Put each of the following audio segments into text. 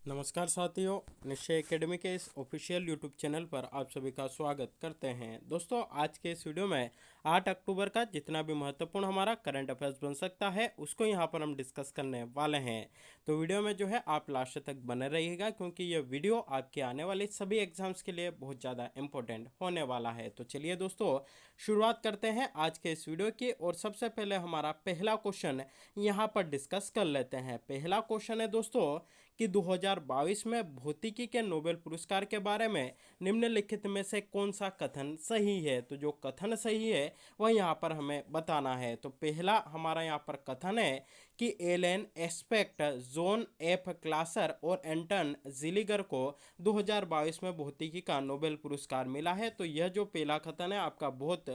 नमस्कार साथियों, निश्चय एकेडमी के इस ऑफिशियल यूट्यूब चैनल पर आप सभी का स्वागत करते हैं। दोस्तों, आज के इस वीडियो में 8 अक्टूबर का जितना भी महत्वपूर्ण हमारा करंट अफेयर्स बन सकता है उसको यहाँ पर हम डिस्कस करने वाले हैं। तो वीडियो में जो है आप लास्ट तक बने रहिएगा, क्योंकि ये वीडियो आपके आने वाले सभी एग्जाम्स के लिए बहुत ज़्यादा इंपॉर्टेंट होने वाला है। तो चलिए दोस्तों, शुरुआत करते हैं आज के इस वीडियो की। और सबसे पहले हमारा पहला क्वेश्चन यहाँ पर डिस्कस कर लेते हैं। पहला क्वेश्चन है दोस्तों कि 2022 में भौतिकी के नोबेल पुरस्कार के बारे में निम्नलिखित में से कौन सा कथन सही है। तो जो कथन सही है वह यहाँ पर हमें बताना है। तो पहला हमारा यहाँ पर कथन है कि एलन एस्पेक्ट, जॉन एफ क्लासर और एंटन जिलिगर को 2022 में भौतिकी का नोबेल पुरस्कार मिला है। तो यह जो पहला कथन है आपका बहुत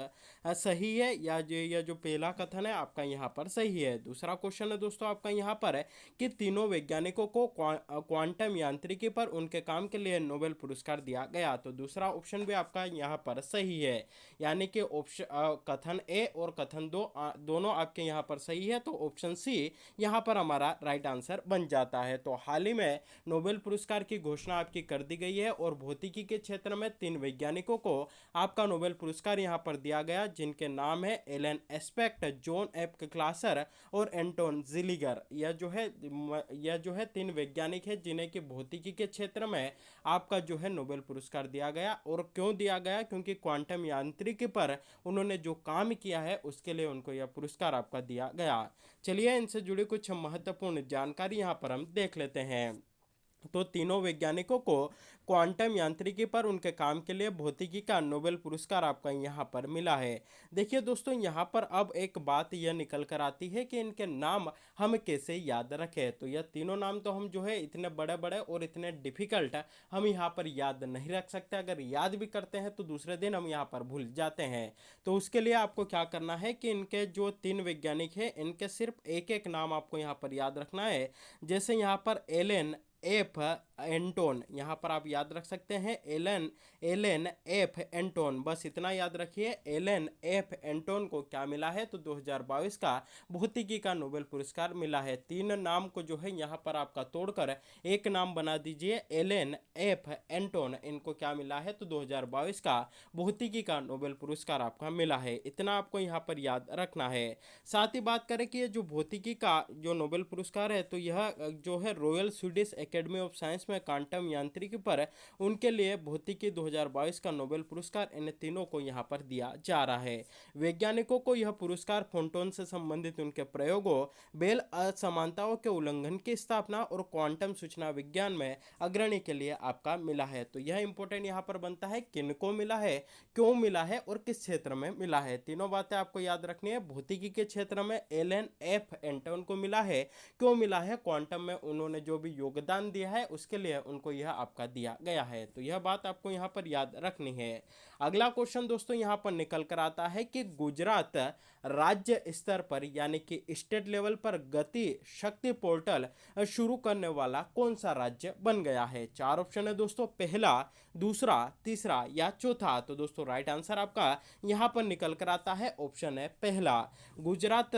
सही है, या जो यह जो पहला कथन है आपका यहाँ पर सही है। दूसरा क्वेश्चन है दोस्तों आपका यहाँ पर है कि तीनों वैज्ञानिकों को क्वांटम यांत्रिकी पर उनके काम के लिए नोबेल पुरस्कार दिया गया। तो दूसरा ऑप्शन भी आपका यहाँ पर सही है, यानी कि ऑप्शन कथन ए और कथन दो दोनों आपके यहाँ पर सही है। तो ऑप्शन सी यहाँ पर हमारा राइट आंसर बन जाता है। तो हाल ही में नोबेल पुरस्कार की घोषणा आपकी कर दी गई है और भौतिकी के क्षेत्र में 3 वैज्ञानिकों को आपका नोबेल पुरस्कार यहाँ पर दिया गया, जिनके नाम है एलन एस्पेक्ट, जॉन एफ क्लासर और एंटोन जिलिगर। यह जो है 3 वैज्ञानिक है जिन्हें कि भौतिकी के क्षेत्र में आपका जो है नोबेल पुरस्कार दिया गया। और क्यों दिया गया? क्योंकि क्वांटम यांत्रिकी पर उन्होंने जो काम किया है उसके लिए उनको यह पुरस्कार आपका दिया गया। चलिए इनसे जुड़ी कुछ महत्वपूर्ण जानकारी यहाँ पर हम देख लेते हैं। तो तीनों वैज्ञानिकों को क्वांटम यांत्रिकी पर उनके काम के लिए भौतिकी का नोबेल पुरस्कार आपका यहाँ पर मिला है। देखिए दोस्तों, यहाँ पर अब एक बात यह निकल कर आती है कि इनके नाम हम कैसे याद रखें। तो यह तीनों नाम तो हम जो है इतने बड़े बड़े और इतने डिफिकल्ट हम यहाँ पर याद नहीं रख सकते। अगर याद भी करते हैं तो दूसरे दिन हम यहाँ पर भूल जाते हैं। तो उसके लिए आपको क्या करना है कि इनके जो 3 वैज्ञानिक हैं इनके सिर्फ एक एक नाम आपको यहाँ पर याद रखना है। जैसे यहाँ पर एलन एफ एंटोन, यहाँ पर आप याद रख सकते हैं एलन एलन एफ एंटोन, बस इतना याद रखिए। एलन एफ एंटोन को क्या मिला है? तो 2022 का भौतिकी का नोबेल पुरस्कार मिला है। 3 नाम को जो है यहाँ पर आपका तोड़कर एक नाम बना दीजिए, एलन एफ एंटोन। इनको क्या मिला है? तो 2022 का भौतिकी का नोबेल पुरस्कार आपका मिला है। इतना आपको यहाँ पर याद रखना है। साथ ही बात करें कि ये जो भौतिकी का जो नोबेल पुरस्कार है तो यह जो है royal Swedish academy of science में क्वांटम यांत्रिकी पर उनके लिए भौतिकी 2022 का नोबेल पुरस्कार इन तीनों को यहाँ पर दिया जा रहा है। वैज्ञानिकों को यह पुरस्कार फोटॉन से संबंधित उनके प्रयोगों, बेल असमानताओं के उल्लंघन की स्थापना और क्वांटम सूचना विज्ञान में अग्रणी के लिए आपका मिला है। तो यह इंपॉर्टेंट यहाँ पर बनता है, किनको मिला है, क्यों मिला है और किस क्षेत्र में मिला है। तीनों बातें आपको याद रखनी है। भौतिकी के क्षेत्र में एलन एफ एंटोन को मिला है, क्यों मिला है? क्वांटम में उन्होंने जो भी योगदान दिया है उसके लिए उनको यह आपका दिया गया है। तो यह बात आपको यहाँ पर याद रखनी है। अगला क्वेश्चन दोस्तों यहाँ पर निकल कर आता है कि गुजरात राज्य स्तर पर यानी कि स्टेट लेवल पर गति शक्ति पोर्टल शुरू करने वाला कौन सा राज्य बन गया है? 4 ऑप्शन है दोस्तों, पहला, दूसरा, तीसरा या चौथा। तो दोस्तों राइट आंसर आपका यहाँ पर निकल कर आता है ऑप्शन है पहला। गुजरात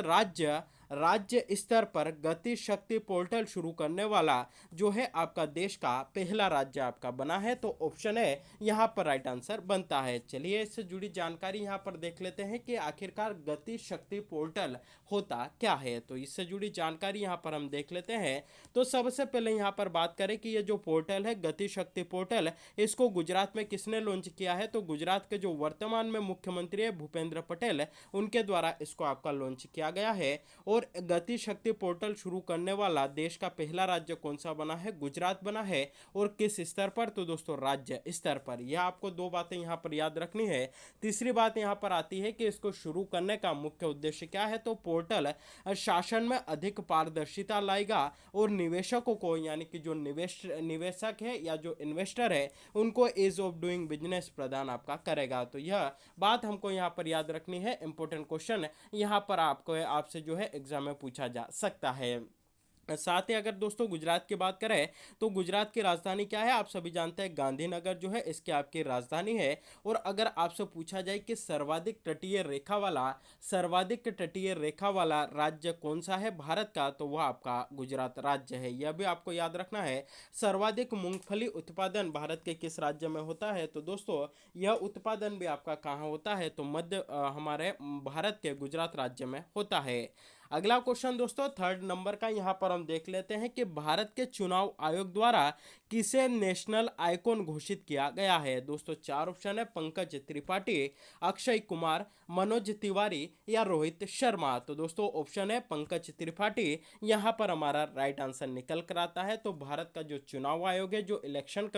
राज्य स्तर पर गति शक्ति पोर्टल शुरू करने वाला जो है आपका देश का पहला राज्य आपका बना है। तो ऑप्शन है यहाँ पर राइट आंसर बनता है। चलिए इससे जुड़ी जानकारी यहाँ पर देख लेते हैं कि आखिरकार गति शक्ति पोर्टल होता क्या है। तो इससे जुड़ी जानकारी यहाँ पर हम देख लेते हैं। तो सबसे पहले यहाँ पर बात करें कि ये जो पोर्टल है गति शक्ति पोर्टल, इसको गुजरात में किसने लॉन्च किया है? तो गुजरात के जो वर्तमान में मुख्यमंत्री है भूपेंद्र पटेल, उनके द्वारा इसको आपका लॉन्च किया गया है। और गति शक्ति पोर्टल शुरू करने वाला देश का पहला राज्य कौन सा बना है? गुजरात बना है। और किस स्तर पर? तो दोस्तों राज्य स्तर पर। यह आपको 2 बातें यहाँ पर याद रखनी है। तीसरी बात यहाँ पर आती है कि इसको शुरू करने का मुख्य उद्देश्य क्या है? तो पोर्टल शासन में अधिक पारदर्शिता लाएगा और निवेशकों को यानी कि जो निवेशक है या जो इन्वेस्टर है उनको ईज ऑफ डूइंग बिजनेस प्रदान आपका करेगा। तो यह बात हमको यहाँ पर याद रखनी है। इंपॉर्टेंट क्वेश्चन यहाँ पर आपको आपसे जो है एग्जाम में पूछा जा सकता है। साथ ही अगर दोस्तों गुजरात की बात करें तो गुजरात की राजधानी क्या है, आप सभी जानते हैं गांधीनगर जो है इसकी आपकी राजधानी है। और अगर आपसे पूछा जाए कि सर्वाधिक तटीय रेखा वाला राज्य कौन सा है भारत का, तो वह आपका गुजरात राज्य है। यह भी आपको याद रखना है। सर्वाधिक मूंगफली उत्पादन भारत के किस राज्य में होता है, तो दोस्तों यह उत्पादन भी आपका कहाँ होता है, तो हमारे भारत के गुजरात राज्य में होता है। अगला क्वेश्चन दोस्तों थर्ड नंबर का यहाँ पर हम देख लेते हैं कि भारत के चुनाव आयोग द्वारा किसे नेशनल आइकॉन घोषित किया गया है। दोस्तों चार ऑप्शन है, पंकज त्रिपाठी, अक्षय कुमार, मनोज तिवारी या रोहित शर्मा। तो दोस्तों ऑप्शन है पंकज त्रिपाठी, यहाँ पर हमारा राइट आंसर निकल कर आता है। तो भारत का जो चुनाव आयोग है, जो इलेक्शन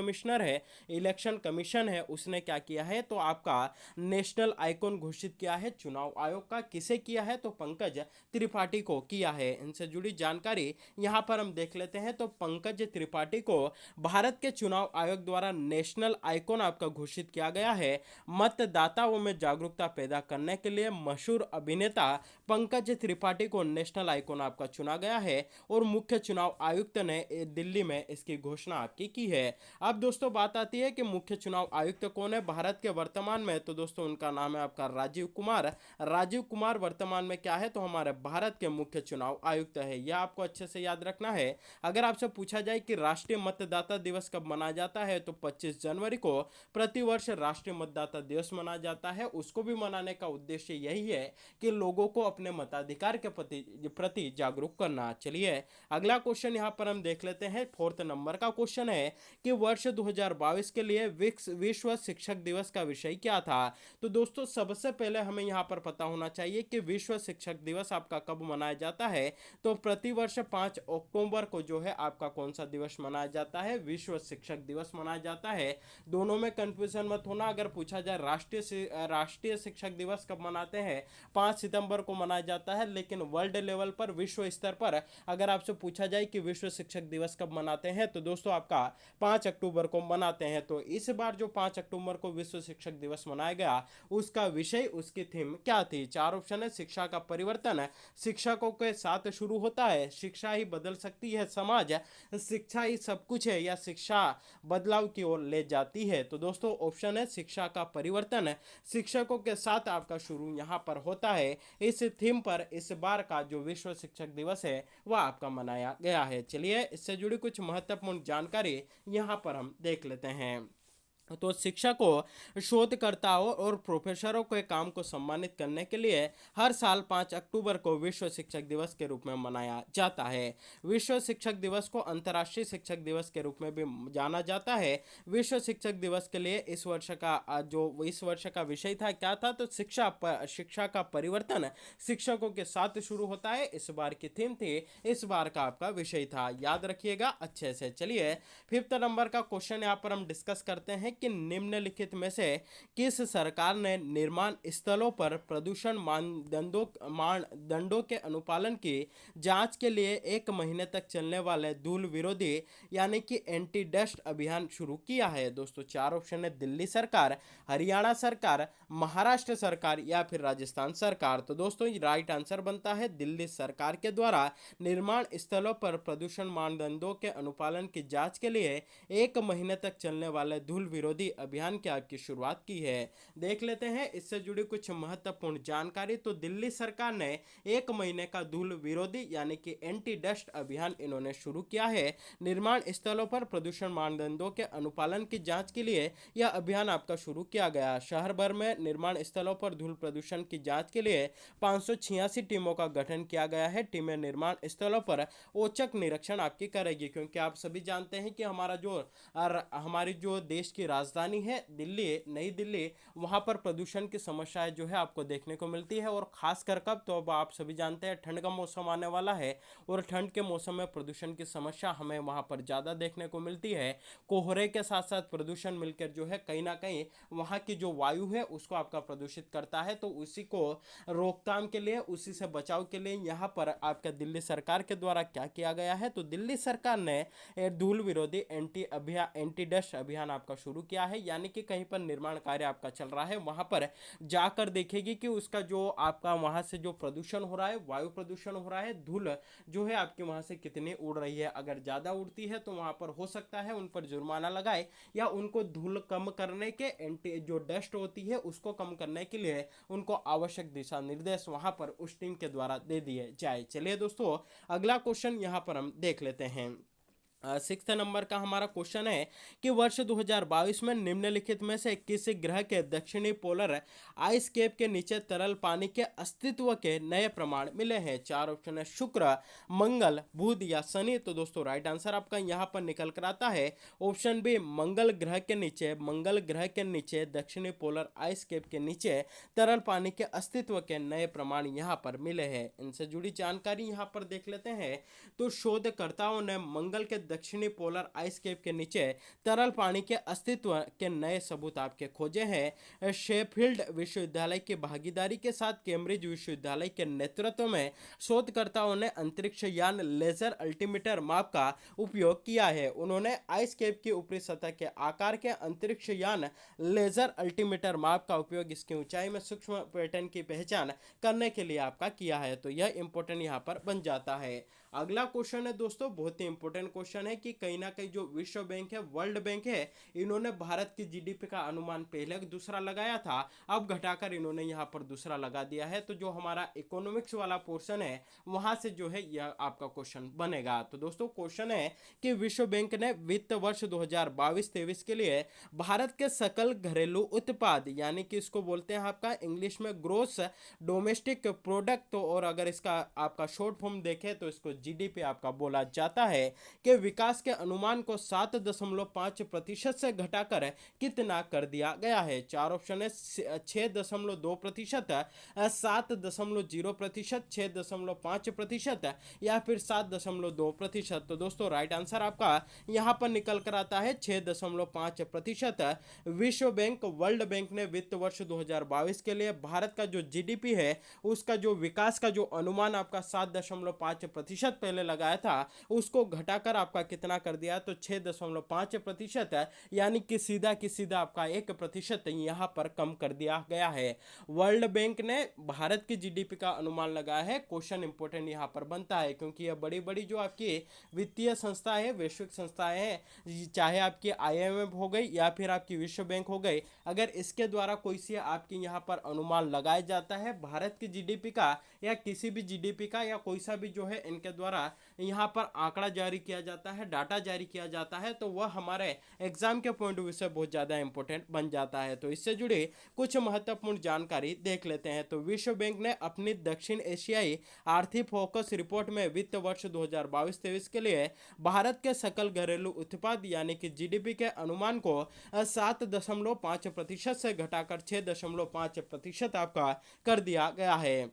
कमीशन है, उसने क्या किया है, तो आपका नेशनल आइकॉन घोषित किया है चुनाव आयोग का। किसे किया है, तो पंकज त्रिपाठी को किया है। इनसे जुड़ी जानकारी यहां पर हम देख लेते हैं। तो पंकज त्रिपाठी को भारत के चुनाव आयोग द्वारा नेशनल आइकॉन आपका घोषित किया गया है। मतदाताओं में जागरूकता पैदा करने के लिए मशहूर अभिनेता पंकज त्रिपाठी को नेशनल आइकॉन आपका चुना गया है और मुख्य चुनाव आयुक्त ने दिल्ली में इसकी घोषणा आपकी की है। अब दोस्तों बात आती है कि मुख्य चुनाव आयुक्त कौन है भारत के वर्तमान में, तो दोस्तों उनका नाम है आपका राजीव कुमार। राजीव कुमार वर्तमान में क्या है, तो हमारे भारत के मुख्य चुनाव आयुक्त है। यह आपको अच्छे से याद रखना है। अगर आपसे पूछा जाए कि राष्ट्रीय मतदाता दिवस कब मनाया जाता है, तो 25 जनवरी को प्रतिवर्ष राष्ट्रीय मतदाता दिवस मनाया जाता है। उसको भी मनाने का उद्देश्य यही है कि लोगों को अपने मताधिकार के प्रति जागरूक करना। चलिए अगला क्वेश्चन यहां पर हम देख लेते हैं। फोर्थ नंबर का क्वेश्चन है कि वर्ष 2022 के लिए विश्व शिक्षक दिवस का विषय क्या था। तो दोस्तों सबसे पहले हमें यहां पर पता होना चाहिए कि विश्व शिक्षक दिवस आपका कब मनाया जाता है। तो प्रतिवर्ष 5 अक्टूबर को जो है आपका कौन सा दिवस मनाया जाता है, विश्व शिक्षक दिवस मनाया जाता है। दोनों में कंफ्यूजन मत होना। अगर पूछा जाए राष्ट्रीय शिक्षक दिवस कब मनाते हैं, 5 सितंबर को मनाया जाता है। लेकिन वर्ल्ड लेवल पर, विश्व स्तर पर अगर आपसे पूछा जाए कि विश्व शिक्षक दिवस कब मनाते हैं, तो दोस्तों आपका 5 अक्टूबर को मनाते हैं। तो इस बार जो 5 अक्टूबर को विश्व शिक्षक दिवस मनाया गया, उसका विषय, उसकी थीम क्या थी। चार ऑप्शन है, शिक्षा का परिवर्तन, शिक्षकों के साथ शुरू होता है, शिक्षा ही बदल सकती है समाज, शिक्षा ही सब कुछ है, या शिक्षा बदलाव की ओर ले जाती है। तो दोस्तों ऑप्शन है शिक्षा का परिवर्तन, शिक्षकों के साथ आपका शुरू यहां पर होता है। इस थीम पर इस बार का जो विश्व शिक्षक दिवस है वह आपका मनाया गया है। चलिए इससे जुड़ी कुछ महत्वपूर्ण जानकारी यहां पर हम देख लेते हैं। तो शिक्षकों, शोधकर्ताओं और प्रोफेसरों के काम को सम्मानित करने के लिए हर साल 5 अक्टूबर को विश्व शिक्षक दिवस के रूप में मनाया जाता है। विश्व शिक्षक दिवस को अंतर्राष्ट्रीय शिक्षक दिवस के रूप में भी जाना जाता है। विश्व शिक्षक दिवस के लिए इस वर्ष का विषय था क्या था, तो शिक्षा का परिवर्तन, शिक्षकों के साथ शुरू होता है, इस बार की थीम थी, इस बार का आपका विषय था। याद रखिएगा अच्छे से। चलिए फिफ्थ नंबर का क्वेश्चन यहाँ पर हम डिस्कस करते हैं कि निम्नलिखित में से किस सरकार ने निर्माण स्थलों पर प्रदूषण मानदंडों के अनुपालन की जांच के लिए 1 महीने तक चलने वाले धूल विरोधी यानी कि एंटी डस्ट अभियान शुरू किया है। दोस्तों चार ऑप्शन है, दिल्ली सरकार, हरियाणा सरकार, महाराष्ट्र सरकार या फिर राजस्थान सरकार। तो दोस्तों राइट आंसर बनता है दिल्ली सरकार के द्वारा निर्माण स्थलों पर प्रदूषण मानदंडों के अनुपालन की जांच के लिए 1 महीने तक चलने वाले धूल विरोधी अभियान की आपकी शुरुआत की है। देख लेते हैं इससे जुड़ी कुछ महत्वपूर्ण जानकारी। तो दिल्ली सरकार ने 1 महीने का धूल विरोधी यानी कि एंटी डस्ट अभियान इन्होंने शुरू किया है। निर्माण स्थलों पर प्रदूषण मानदंडों के अनुपालन की जांच के लिए यह अभियान आपका शुरू किया गया। शहर भर में निर्माण स्थलों पर धूल प्रदूषण की जांच के लिए 586 टीमों का गठन किया गया है। टीमें निर्माण स्थलों पर औचक निरीक्षण आपकी करेगी, क्योंकि आप सभी जानते हैं कि हमारी जो देश की राजधानी है दिल्ली, नई दिल्ली, वहां पर प्रदूषण की समस्याएं जो है आपको देखने को मिलती है। और खासकर कब, तो अब आप सभी जानते हैं ठंड का मौसम आने वाला है और ठंड के मौसम में प्रदूषण की समस्या हमें वहां पर ज़्यादा देखने को मिलती है। कोहरे के साथ साथ प्रदूषण मिलकर जो है कहीं ना कहीं वहाँ की जो वायु है उसको आपका प्रदूषित करता है। तो उसी को रोकथाम के लिए, उसी से बचाव के लिए यहाँ पर आपका दिल्ली सरकार के द्वारा क्या किया गया है, तो दिल्ली सरकार ने धूल विरोधी एंटी डस्ट अभियान आपका शुरू किया है, यानी कि कहीं पर निर्माण कार्य आपका चल रहा है, वहां पर जाकर देखेगी कि उसका जो आपका वहां से जो प्रदूषण हो रहा है, वायु प्रदूषण हो रहा है, धूल जो है आपके वहां से कितनी उड़ रही है। अगर ज्यादा उड़ती है तो वहां पर हो सकता है उन पर जुर्माना लगाए, या उनको धूल कम करने के एंटी जो डस्ट होती है उसको कम करने के लिए उनको आवश्यक दिशा निर्देश वहां पर उस टीम के द्वारा दे दिए जाए। चलिए दोस्तों, अगला क्वेश्चन यहां पर हम देख लेते हैं। 6 नंबर का हमारा क्वेश्चन है कि वर्ष 2022 में निम्नलिखित में से किस ग्रह के दक्षिणी पोलर आइस कैप के नीचे तरल पानी के अस्तित्व के नए प्रमाण मिले हैं? 4 ऑप्शन है, शुक्र, मंगल, बुध या शनि। तो दोस्तों राइट आंसर आपका यहां पर निकल कर आता है ऑप्शन बी, मंगल ग्रह के नीचे। मंगल ग्रह के नीचे दक्षिणी पोलर आइस कैप के नीचे तरल पानी के अस्तित्व के नए प्रमाण यहां पर मिले हैं। इनसे जुड़ी जानकारी यहां पर देख लेते हैं। तो शोधकर्ताओं ने मंगल के दक्षिणी पोलर आइस कैप के नीचे तरल पानी के अस्तित्व के नए सबूत आपके खोजे हैं। शेफील्ड विश्वविद्यालय की भागीदारी के साथ कैम्ब्रिज विश्वविद्यालय के नेतृत्व में शोधकर्ताओं ने अंतरिक्ष यान लेजर अल्टीमीटर माप का उपयोग किया है। उन्होंने आइस कैप की ऊपरी सतह के आकार के अंतरिक्ष यान लेजर अल्टीमीटर माप का उपयोग इसकी ऊंचाई में सूक्ष्म पैटर्न की पहचान करने के लिए आपका किया है। तो यह इंपॉर्टेंट यहाँ पर बन जाता है। अगला क्वेश्चन है दोस्तों, बहुत ही इंपॉर्टेंट क्वेश्चन है कि कहीं ना कहीं जो विश्व बैंक है, वर्ल्ड बैंक है, इन्होंने भारत की जीडीपी का अनुमान पहले दूसरा लगाया था, अब घटाकर इन्होंने यहाँ पर दूसरा लगा दिया है। तो जो हमारा इकोनॉमिक्स वाला पोर्शन है वहां से जो है यह आपका क्वेश्चन बनेगा। तो दोस्तों क्वेश्चन है कि विश्व बैंक ने वित्त वर्ष 2022-23 के लिए भारत के सकल घरेलू उत्पाद, यानी कि इसको बोलते हैं आपका इंग्लिश में ग्रोस डोमेस्टिक प्रोडक्ट, तो और अगर इसका आपका शॉर्ट फॉर्म देखें तो इसको जीडीपी आपका बोला जाता है, कि विकास के अनुमान को 7.5% से घटाकर कितना कर दिया गया है? 4 ऑप्शन है, 6.2%, 7.0%, 6.5% या फिर 7.2%। तो दोस्तों राइट आंसर आपका यहां पर निकल कर आता है 6.5%। विश्व बैंक, वर्ल्ड बैंक ने वित्त वर्ष 2022 के लिए भारत का जो जीडीपी है उसका जो विकास का जो अनुमान आपका 7.5% पहले लगाया था उसको घटाकर आपका कितना कर दिया? तो 6.5%, यानी कि सीधा आपका 1% यहां पर कम कर दिया गया है। वर्ल्ड बैंक ने भारत की जीडीपी का अनुमान लगाया है। क्वेश्चन इंपोर्टेंट यहां पर बनता है क्योंकि यह बड़ी बड़ी जो आपकी वित्तीय संस्था है, वैश्विक संस्थाएं हैं, चाहे आपकी आईएमएफ हो गई या फिर आपकी विश्व बैंक हो गई, अगर इसके द्वारा कोई सी आपकी यहाँ पर अनुमान लगाया जाता है भारत की जीडीपी का या किसी भी जीडीपी का या कोई सा भी जो है इनके द्वारा यहाँ पर आंकड़ा जारी किया जाता है, डाटा जारी किया जाता है, तो वह हमारे एग्जाम के पॉइंट ऑफ व्यू से बहुत ज़्यादा इंपॉर्टेंट बन जाता है। तो इससे जुड़ी कुछ महत्वपूर्ण जानकारी देख लेते हैं। तो विश्व बैंक ने अपनी दक्षिण एशियाई आर्थिक फोकस रिपोर्ट में वित्त वर्ष 2022-23 के लिए भारत के सकल घरेलू उत्पाद यानी कि जीडीपी के अनुमान को 7.5% से घटाकर 6.5% आपका कर दिया गया है।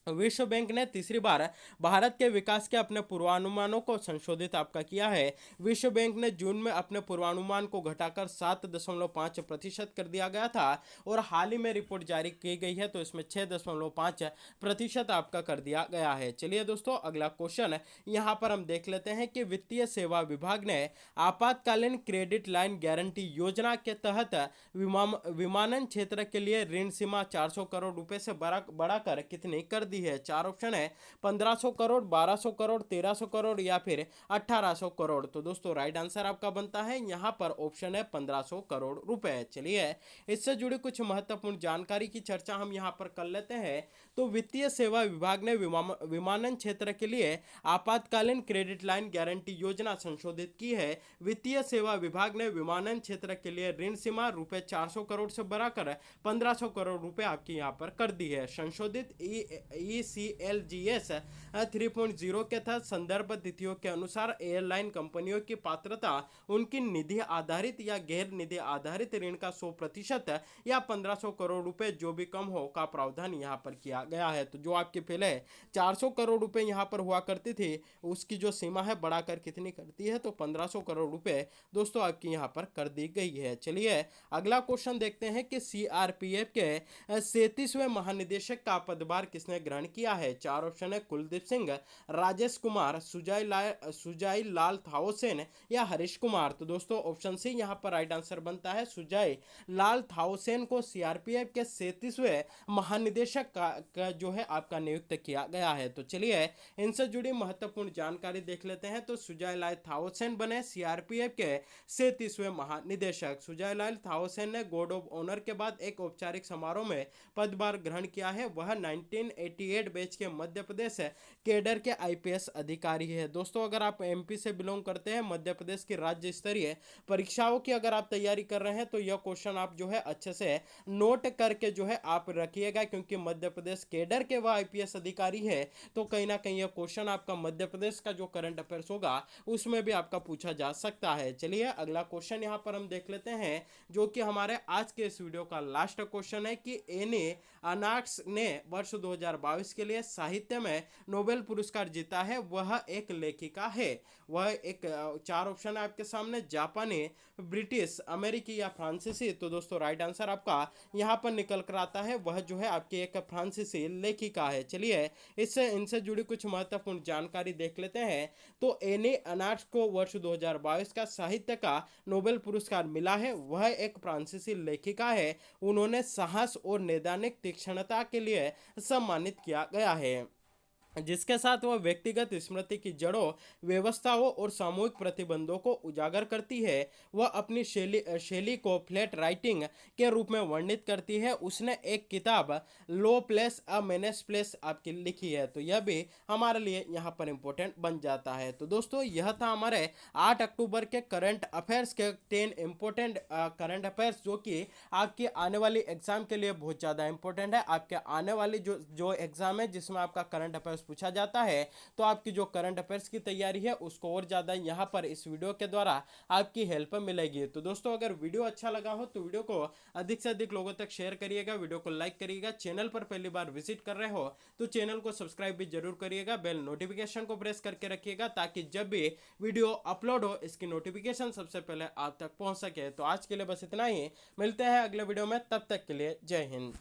विश्व बैंक ने तीसरी बार भारत के विकास के अपने पूर्वानुमानों को संशोधित आपका किया है। विश्व बैंक ने जून में अपने पूर्वानुमान को घटाकर 7.5% कर दिया गया था और हाल ही में रिपोर्ट जारी की गई है तो इसमें 6.5% आपका कर दिया गया है। चलिए दोस्तों अगला क्वेश्चन यहाँ पर हम देख लेते हैं कि वित्तीय सेवा विभाग ने आपातकालीन क्रेडिट लाइन गारंटी योजना के तहत विमानन क्षेत्र के लिए ऋण सीमा 400 करोड़ रुपए से बढ़ाकर कितनी कर दी है? 4 ऑप्शन है, 1500 करोड़, 1200 करोड़, 1300 करोड़ या फिर 1800 करोड़। तो दोस्तों राइट आंसर आपका बनता है यहाँ पर ऑप्शन है 1500 करोड़ रुपए। चलिए इससे जुड़ी कुछ महत्वपूर्ण जानकारी की चर्चा हम यहाँ पर कर लेते हैं। तो वित्तीय सेवा विभाग ने विमानन क्षेत्र के लिए आपातकालीन क्रेडिट लाइन गारंटी योजना संशोधित की है। वित्तीय सेवा विभाग ने विमानन क्षेत्र के लिए ऋण सीमा रुपए 400 करोड़ से बढ़ाकर 1500 करोड़ रुपए आपकी यहाँ पर कर दी है। संशोधित ECLGS 3.0 के तहत संदर्भ तिथियों के अनुसार एयरलाइन कंपनियों की पात्रता उनकी निधि आधारित या गैर निधि आधारित ऋण का 100% या 1500 करोड़ रुपए जो भी कम हो का प्रावधान यहाँ पर किया गया है। तो जो आपके पहले 400 करोड़ रुपए यहाँ पर हुआ करती थी उसकी जो सीमा है बढ़ाकर कितनी करती है? तो 1500 करोड़ रुपए दोस्तों आपकी यहाँ पर कर दी गई है। चलिए अगला क्वेश्चन देखते हैं कि CRPF के 37वें महानिदेशक का पदभार किसने ग्रहण किया है? चार ऑप्शन है कुलदीप सिंह, राजेश कुमार, सुजाई लाल थाओसेन या हरीश कुमार। तो दोस्तों ऑप्शन सी यहाँ पर राइट आंसर बनता है। सुजाई लाल थाओसेन को सीआरपीएफ के 37वें महानिदेशक का जो है आपका नियुक्त किया गया है। तो चलिए इनसे जुड़ी महत्वपूर्ण जानकारी देख लेते हैं। तो सुजाई लाल थाओसेन बने सीआरपीएफ के 37वें महानिदेशक। सुजाई लाल थाओसेन ने गार्ड ऑफ ऑनर के बाद एक औपचारिक समारोह में पदभार ग्रहण किया है। वह 1988 बैच के मध्य प्रदेश कैडर के आईपीएस अधिकारी है। दोस्तों अगर आप एमपी से बिलोंग करते हैं, मध्य प्रदेश की राज्य स्तरीय परीक्षाओं की अगर आप तैयारी कर रहे हैं तो यह क्वेश्चन आप जो है अच्छे से नोट करके जो है आप रखिएगा, क्योंकि मध्य प्रदेश कैडर के वह आईपीएस अधिकारी है। तो कहीं ना कहीं यह क्वेश्चन आपका मध्य प्रदेश का जो करंट अफेयर्स होगा उसमें भी आपका पूछा जा सकता है। चलिए अगला क्वेश्चन यहाँ पर हम देख लेते हैं, जो कि हमारे आज के इस वीडियो का लास्ट क्वेश्चन है कि एने अनाक्स ने वर्ष 2022 के लिए साहित्य में नोबेल पुरस्कार जीता है। वह एक लेखिका है। वह एक चार ऑप्शन है आपके सामने, जापानी, ब्रिटिश, अमेरिकी या फ्रांसीसी। तो दोस्तों राइट आंसर आपका यहाँ पर निकल कर आता है, वह जो है आपकी एक फ्रांसीसी लेखिका है। चलिए इससे इनसे जुड़ी कुछ महत्वपूर्ण जानकारी देख लेते हैं। तो एने अनाक्स को वर्ष 2022 का साहित्य का नोबेल पुरस्कार मिला है। वह एक फ्रांसीसी लेखिका है। उन्होंने साहस और नैदानिक तीक्ष्णता के लिए सम्मानित किया गया है, जिसके साथ वह व्यक्तिगत स्मृति की जड़ों, व्यवस्थाओं और सामूहिक प्रतिबंधों को उजागर करती है। वह अपनी शैली को फ्लैट राइटिंग के रूप में वर्णित करती है। उसने एक किताब लो प्लेस अ मेनेस प्लेस आपकी लिखी है। तो यह भी हमारे लिए यहाँ पर इम्पोर्टेंट बन जाता है। तो दोस्तों यह था हमारे 8 अक्टूबर के करंट अफेयर्स के 10 इम्पोर्टेंट करंट अफेयर्स, जो कि आपकी आने वाली एग्जाम के लिए बहुत ज़्यादा इंपॉर्टेंट है। आपके आने वाली जो एग्जाम है जिसमें आपका करंट अफेयर्स पूछा जाता है, तो आपकी जो करंट अफेयर्स की तैयारी है उसको और ज़्यादा यहाँ पर इस वीडियो के द्वारा आपकी हेल्प मिलेगी। तो दोस्तों अगर वीडियो अच्छा लगा हो तो वीडियो को अधिक से अधिक लोगों तक शेयर करिएगा, वीडियो को लाइक करिएगा। चैनल पर पहली बार विजिट कर रहे हो तो चैनल को सब्सक्राइब भी जरूर करिएगा। बेल नोटिफिकेशन को प्रेस करके रखिएगा, ताकि जब भी वीडियो अपलोड हो इसकी नोटिफिकेशन सबसे पहले आप तक पहुँच सके। तो आज के लिए बस इतना ही, मिलते हैं अगले वीडियो में, तब तक के लिए जय हिंद।